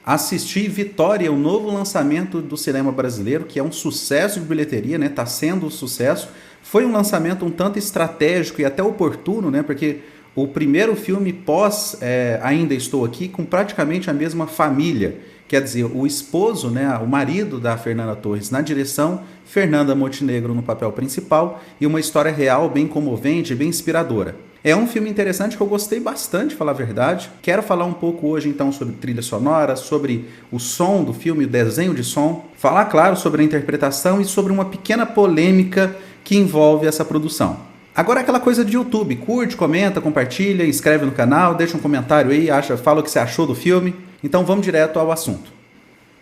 Assisti Vitória, o novo lançamento do cinema brasileiro, que é um sucesso de bilheteria, né? Tá sendo um sucesso. Foi um lançamento um tanto estratégico e até oportuno, né? Porque o primeiro filme pós Ainda Estou Aqui, com praticamente a mesma família. Quer dizer, o esposo, né, o marido da Fernanda Torres na direção, Fernanda Montenegro no papel principal e uma história real bem comovente, bem inspiradora. É um filme interessante que eu gostei bastante, falar a verdade. Quero falar um pouco hoje então sobre trilha sonora, sobre o som do filme, o desenho de som. Falar, claro, sobre a interpretação e sobre uma pequena polêmica que envolve essa produção. Agora aquela coisa de YouTube, curte, comenta, compartilha, inscreve no canal, deixa um comentário aí, fala o que você achou do filme. Então vamos direto ao assunto.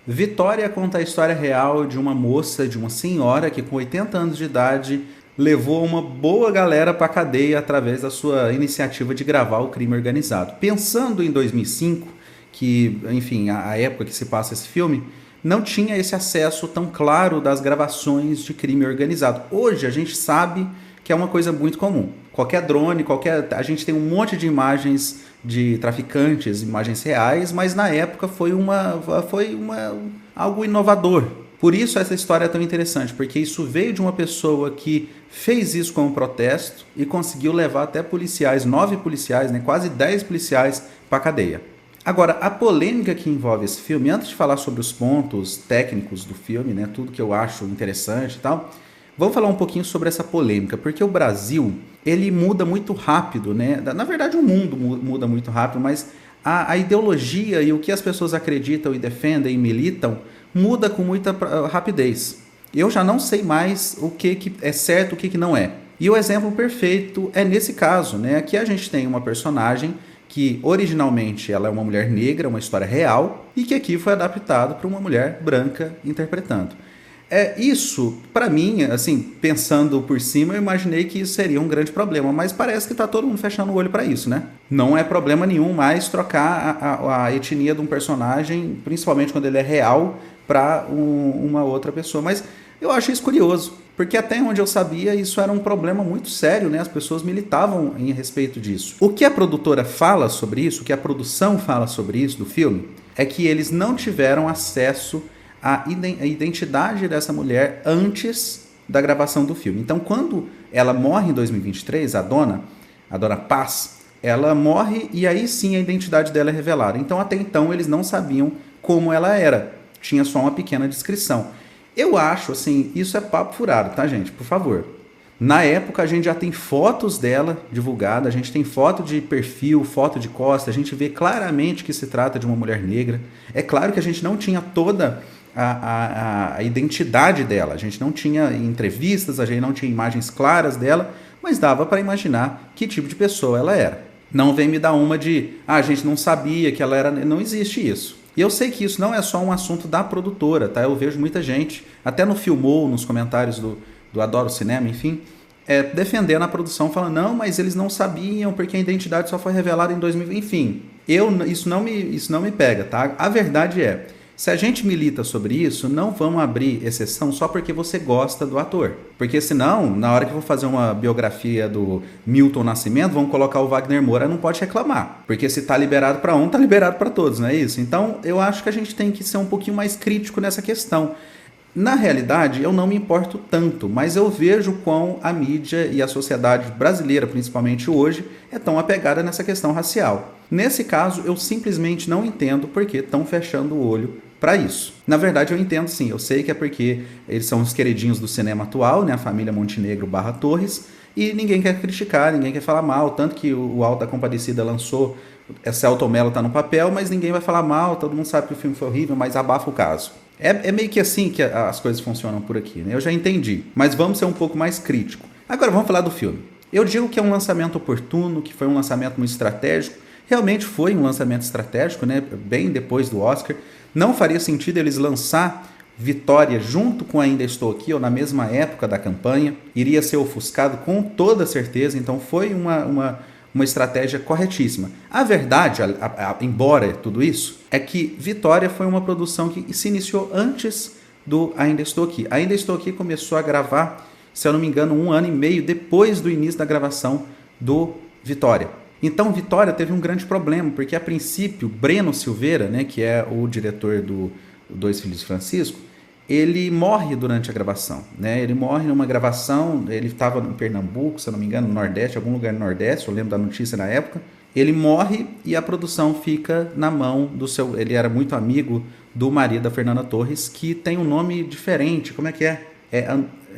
Vitória conta a história real de uma moça, de uma senhora que com 80 anos de idade levou uma boa galera para a cadeia através da sua iniciativa de gravar o crime organizado. Pensando em 2005, que, enfim, a época que se passa esse filme, não tinha esse acesso tão claro das gravações de crime organizado. Hoje a gente sabe que é uma coisa muito comum. Qualquer drone, a gente tem um monte de imagens de traficantes, imagens reais, mas na época foi algo inovador. Por isso essa história é tão interessante, porque isso veio de uma pessoa que fez isso como protesto e conseguiu levar até policiais, 9 policiais, né, quase 10 policiais para a cadeia. Agora, a polêmica que envolve esse filme, antes de falar sobre os pontos técnicos do filme, né, tudo que eu acho interessante e tal, vamos falar um pouquinho sobre essa polêmica, porque o Brasil, ele muda muito rápido, né? Na verdade, o mundo muda muito rápido, mas a ideologia e o que as pessoas acreditam e defendem e militam muda com muita rapidez. Eu já não sei mais o que é certo e o que não é. E o exemplo perfeito é nesse caso, né? Aqui a gente tem uma personagem que originalmente ela é uma mulher negra, uma história real, e que aqui foi adaptado para uma mulher branca interpretando. Isso, para mim, assim, pensando por cima, eu imaginei que isso seria um grande problema, mas parece que tá todo mundo fechando o olho para isso, né? Não é problema nenhum mais trocar a etnia de um personagem, principalmente quando ele é real, para uma outra pessoa. Mas eu acho isso curioso, porque até onde eu sabia, isso era um problema muito sério, né? As pessoas militavam em respeito disso. O que a produtora fala sobre isso, o que a produção fala sobre isso do filme, é que eles não tiveram acesso a identidade dessa mulher antes da gravação do filme. Então, quando ela morre em 2023, a dona Paz, ela morre e aí sim a identidade dela é revelada. Então, até então, eles não sabiam como ela era. Tinha só uma pequena descrição. Eu acho, assim, isso é papo furado, tá, gente? Por favor. Na época, a gente já tem fotos dela divulgadas, a gente tem foto de perfil, foto de costa, a gente vê claramente que se trata de uma mulher negra. É claro que a gente não tinha toda a identidade dela. A gente não tinha entrevistas, a gente não tinha imagens claras dela, mas dava para imaginar que tipo de pessoa ela era. Não vem me dar uma de, a gente não sabia que ela era... Não existe isso. E eu sei que isso não é só um assunto da produtora, tá? Eu vejo muita gente, até no Filmou, nos comentários do Adoro Cinema, enfim, defendendo a produção, falando, não, mas eles não sabiam porque a identidade só foi revelada em 2020. Enfim, isso não me pega, tá? A verdade é, se a gente milita sobre isso, não vamos abrir exceção só porque você gosta do ator. Porque senão, na hora que eu vou fazer uma biografia do Milton Nascimento, vamos colocar o Wagner Moura, não pode reclamar. Porque se tá liberado para um, tá liberado para todos, não é isso? Então, eu acho que a gente tem que ser um pouquinho mais crítico nessa questão. Na realidade, eu não me importo tanto, mas eu vejo quão a mídia e a sociedade brasileira, principalmente hoje, é tão apegada nessa questão racial. Nesse caso, eu simplesmente não entendo por que estão fechando o olho para isso. Na verdade, eu entendo sim, eu sei que é porque eles são os queridinhos do cinema atual, né, a família Montenegro / Torres, e ninguém quer criticar, ninguém quer falar mal, tanto que o Auto da Compadecida lançou, Selton Mello tá no papel, mas ninguém vai falar mal, todo mundo sabe que o filme foi horrível, mas abafa o caso. É meio que assim que as coisas funcionam por aqui, né? Eu já entendi, mas vamos ser um pouco mais crítico. Agora vamos falar do filme. Eu digo que é um lançamento oportuno, que foi um lançamento muito estratégico. Realmente foi um lançamento estratégico, né? Bem depois do Oscar. Não faria sentido eles lançar Vitória junto com Ainda Estou Aqui, ou na mesma época da campanha. Iria ser ofuscado com toda certeza, então foi uma estratégia corretíssima. A verdade, embora tudo isso, é que Vitória foi uma produção que se iniciou antes do Ainda Estou Aqui. Ainda Estou Aqui começou a gravar, se eu não me engano, 1 ano e meio depois do início da gravação do Vitória. Então Vitória teve um grande problema, porque a princípio Breno Silveira, né, que é o diretor do Dois Filhos de Francisco, ele morre durante a gravação, né? Ele morre numa gravação, ele estava em Pernambuco, se eu não me engano, no Nordeste, algum lugar no Nordeste, eu lembro da notícia na época. Ele morre e a produção fica na mão do seu... Ele era muito amigo do marido da Fernanda Torres, que tem um nome diferente, como é que é? É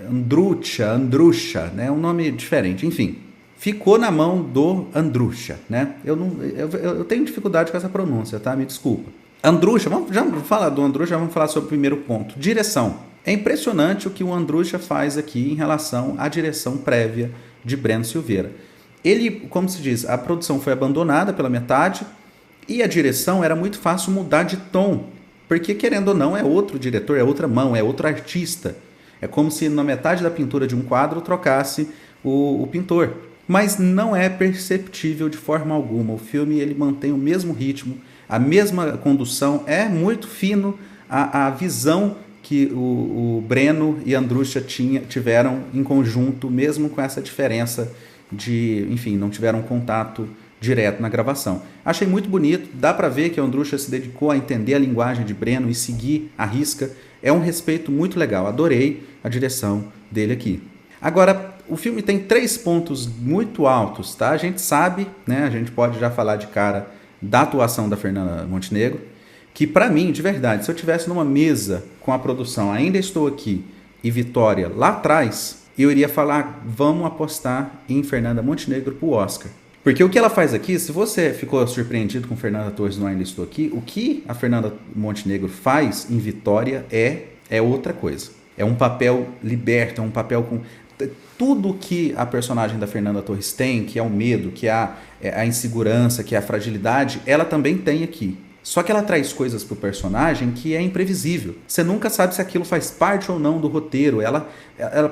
Andrucha, né? Um nome diferente, enfim. Ficou na mão do Andrucha, né? Eu tenho dificuldade com essa pronúncia, tá? Me desculpa. Andrucha, vamos falar do Andrucha, vamos falar sobre o primeiro ponto. Direção. É impressionante o que o Andrucha faz aqui em relação à direção prévia de Breno Silveira. Ele, como se diz, a produção foi abandonada pela metade e a direção era muito fácil mudar de tom, porque querendo ou não é outro diretor, é outra mão, é outro artista. É como se na metade da pintura de um quadro trocasse o pintor. Mas não é perceptível de forma alguma. O filme ele mantém o mesmo ritmo, a mesma condução, é muito fino a visão que o Breno e Andrucha tiveram em conjunto, mesmo com essa diferença de, enfim, não tiveram contato direto na gravação. Achei muito bonito, dá para ver que o Andrucha se dedicou a entender a linguagem de Breno e seguir a risca. É um respeito muito legal, adorei a direção dele aqui. Agora, o filme tem 3 pontos muito altos, tá? A gente sabe, né? A gente pode já falar de cara da atuação da Fernanda Montenegro, que para mim, de verdade, se eu tivesse numa mesa com a produção Ainda Estou Aqui e Vitória lá atrás, eu iria falar, vamos apostar em Fernanda Montenegro pro Oscar. Porque o que ela faz aqui, se você ficou surpreendido com Fernanda Torres no Ainda Estou Aqui, o que a Fernanda Montenegro faz em Vitória é outra coisa. É um papel liberto, é um papel com... Tudo que a personagem da Fernanda Torres tem, que é o medo, que é a insegurança, que é a fragilidade, ela também tem aqui. Só que ela traz coisas pro personagem que é imprevisível. Você nunca sabe se aquilo faz parte ou não do roteiro. Ela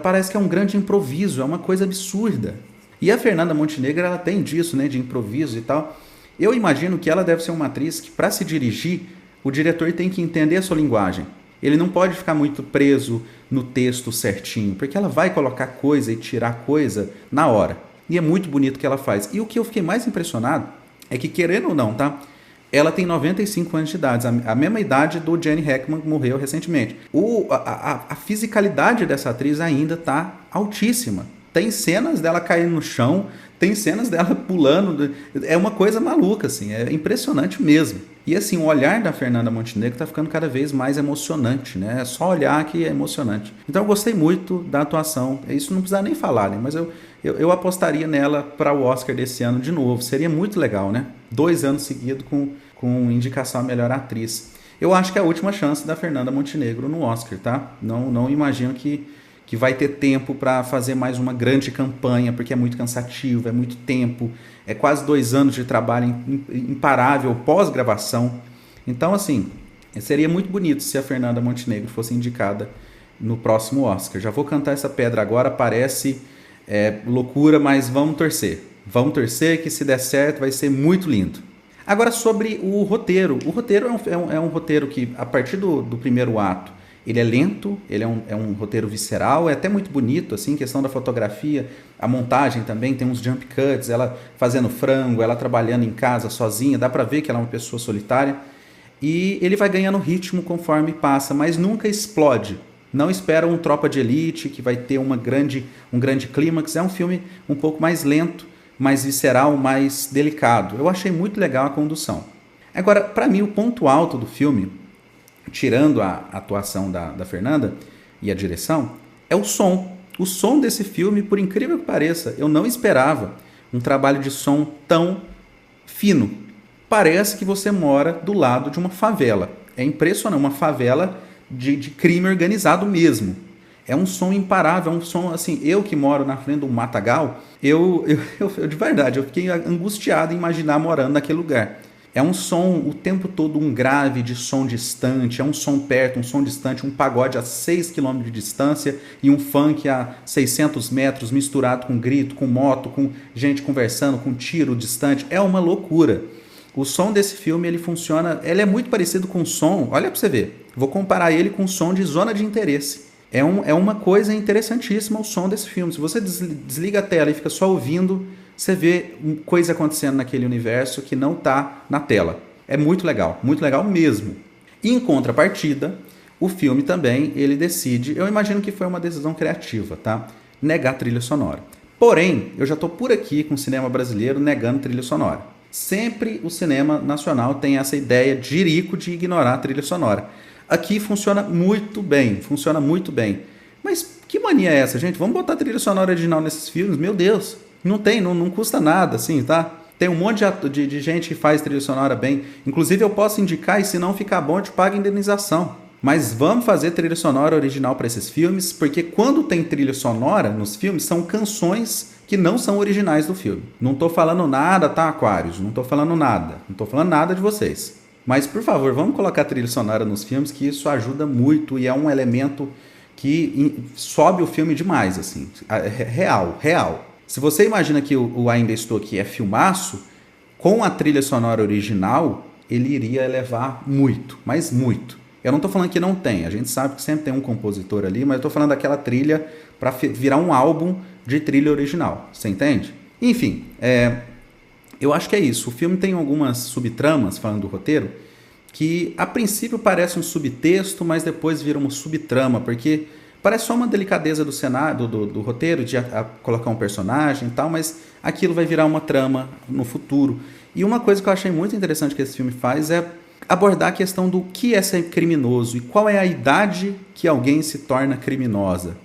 parece que é um grande improviso, é uma coisa absurda. E a Fernanda Montenegro, ela tem disso, né, de improviso e tal. Eu imagino que ela deve ser uma atriz que, para se dirigir, o diretor tem que entender a sua linguagem. Ele não pode ficar muito preso no texto certinho, porque ela vai colocar coisa e tirar coisa na hora. E é muito bonito o que ela faz. E o que eu fiquei mais impressionado é que, querendo ou não, tá? Ela tem 95 anos de idade, a mesma idade do Gene Hackman, que morreu recentemente. A fisicalidade dessa atriz ainda tá altíssima. Tem cenas dela caindo no chão, tem cenas dela pulando. É uma coisa maluca, assim, é impressionante mesmo. E assim, o olhar da Fernanda Montenegro tá ficando cada vez mais emocionante, né? É só olhar que é emocionante. Então eu gostei muito da atuação. Isso não precisa nem falar, né? Mas eu apostaria nela para o Oscar desse ano de novo. Seria muito legal, né? 2 anos seguidos com indicação a melhor atriz. Eu acho que é a última chance da Fernanda Montenegro no Oscar, tá? Não imagino que vai ter tempo para fazer mais uma grande campanha, porque é muito cansativo, é muito tempo, é quase 2 anos de trabalho imparável pós-gravação. Então, assim, seria muito bonito se a Fernanda Montenegro fosse indicada no próximo Oscar. Já vou cantar essa pedra agora, parece loucura, mas vamos torcer. Vamos torcer que, se der certo, vai ser muito lindo. Agora, sobre o roteiro. O roteiro é um roteiro que, a partir do primeiro ato, ele é lento, ele é um roteiro visceral, é até muito bonito, assim, questão da fotografia, a montagem também, tem uns jump cuts, ela fazendo frango, ela trabalhando em casa sozinha, dá pra ver que ela é uma pessoa solitária, e ele vai ganhando ritmo conforme passa, mas nunca explode. Não espera um Tropa de Elite, que vai ter um grande clímax, é um filme um pouco mais lento, mais visceral, mais delicado. Eu achei muito legal a condução. Agora, pra mim, o ponto alto do filme, tirando a atuação da Fernanda e a direção, é o som. O som desse filme, por incrível que pareça, eu não esperava um trabalho de som tão fino. Parece que você mora do lado de uma favela. É impressionante, uma favela de crime organizado mesmo. É um som imparável, é um som assim, eu que moro na frente do matagal, eu de verdade, eu fiquei angustiado em imaginar morando naquele lugar. É um som o tempo todo, um grave de som distante, é um som perto, um som distante, um pagode a 6 km de distância e um funk a 600 metros misturado com grito, com moto, com gente conversando, com tiro distante. É uma loucura. O som desse filme, ele funciona, ele é muito parecido com o som, olha pra você ver, vou comparar ele com o som de Zona de Interesse. É uma coisa interessantíssima o som desse filme. Se você desliga a tela e fica só ouvindo, você vê coisa acontecendo naquele universo que não está na tela. É muito legal mesmo. E em contrapartida, o filme também, ele decide, eu imagino que foi uma decisão criativa, tá? Negar trilha sonora. Porém, eu já estou por aqui com o cinema brasileiro negando trilha sonora. Sempre o cinema nacional tem essa ideia de jirico de ignorar a trilha sonora. Aqui funciona muito bem. Mas que mania é essa, gente? Vamos botar trilha sonora original nesses filmes? Meu Deus, não custa nada, assim, tá? Tem um monte de gente que faz trilha sonora bem. Inclusive eu posso indicar e se não ficar bom eu te pago indenização. Mas vamos fazer trilha sonora original para esses filmes, porque quando tem trilha sonora nos filmes, são canções que não são originais do filme. Não tô falando nada, tá, Aquários? Não tô falando nada. Não tô falando nada de vocês. Mas, por favor, vamos colocar trilha sonora nos filmes, que isso ajuda muito e é um elemento que sobe o filme demais, assim. Real. Se você imagina que o Ainda Estou Aqui é filmaço, com a trilha sonora original, ele iria elevar muito, mas muito. Eu não estou falando que não tem, a gente sabe que sempre tem um compositor ali, mas eu estou falando daquela trilha para virar um álbum de trilha original, você entende? Enfim, eu acho que é isso. O filme tem algumas subtramas, falando do roteiro, que a princípio parece um subtexto, mas depois vira uma subtrama, porque parece só uma delicadeza do cenário, do roteiro, de colocar um personagem e tal, mas aquilo vai virar uma trama no futuro. E uma coisa que eu achei muito interessante que esse filme faz é abordar a questão do que é ser criminoso e qual é a idade que alguém se torna criminosa.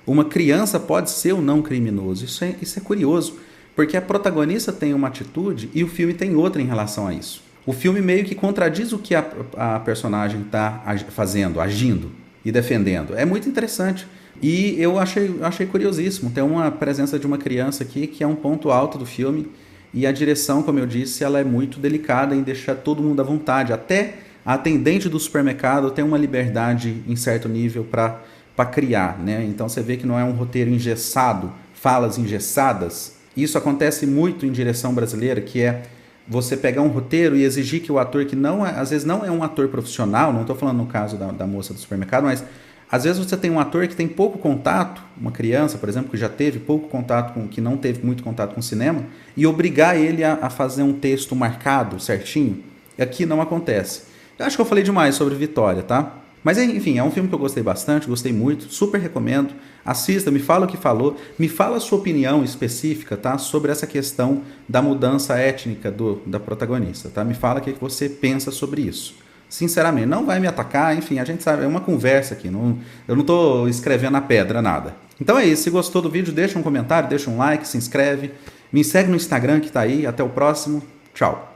Uma criança pode ser ou não criminoso. Isso é curioso, porque a protagonista tem uma atitude e o filme tem outra em relação a isso. O filme meio que contradiz o que a personagem está fazendo, agindo e defendendo. É muito interessante. E eu achei curiosíssimo. Tem uma presença de uma criança aqui que é um ponto alto do filme. E a direção, como eu disse, ela é muito delicada em deixar todo mundo à vontade. Até a atendente do supermercado tem uma liberdade em certo nível para criar, né? Então você vê que não é um roteiro engessado, falas engessadas. Isso acontece muito em direção brasileira, que é você pegar um roteiro e exigir que o ator, que não às vezes não é um ator profissional, não estou falando no caso da moça do supermercado, mas às vezes você tem um ator que tem pouco contato, uma criança, por exemplo, que já teve pouco contato que não teve muito contato com o cinema, e obrigar ele a fazer um texto marcado certinho. Aqui não acontece. Eu acho que eu falei demais sobre Vitória, tá? Mas enfim, é um filme que eu gostei bastante, gostei muito, super recomendo. Assista, me fala o que falou, me fala a sua opinião específica, tá? Sobre essa questão da mudança étnica da protagonista, tá? Me fala o que você pensa sobre isso. Sinceramente, não vai me atacar, enfim, a gente sabe, é uma conversa aqui, eu não estou escrevendo na pedra nada. Então é isso, se gostou do vídeo, deixa um comentário, deixa um like, se inscreve, me segue no Instagram que está aí, até o próximo, tchau.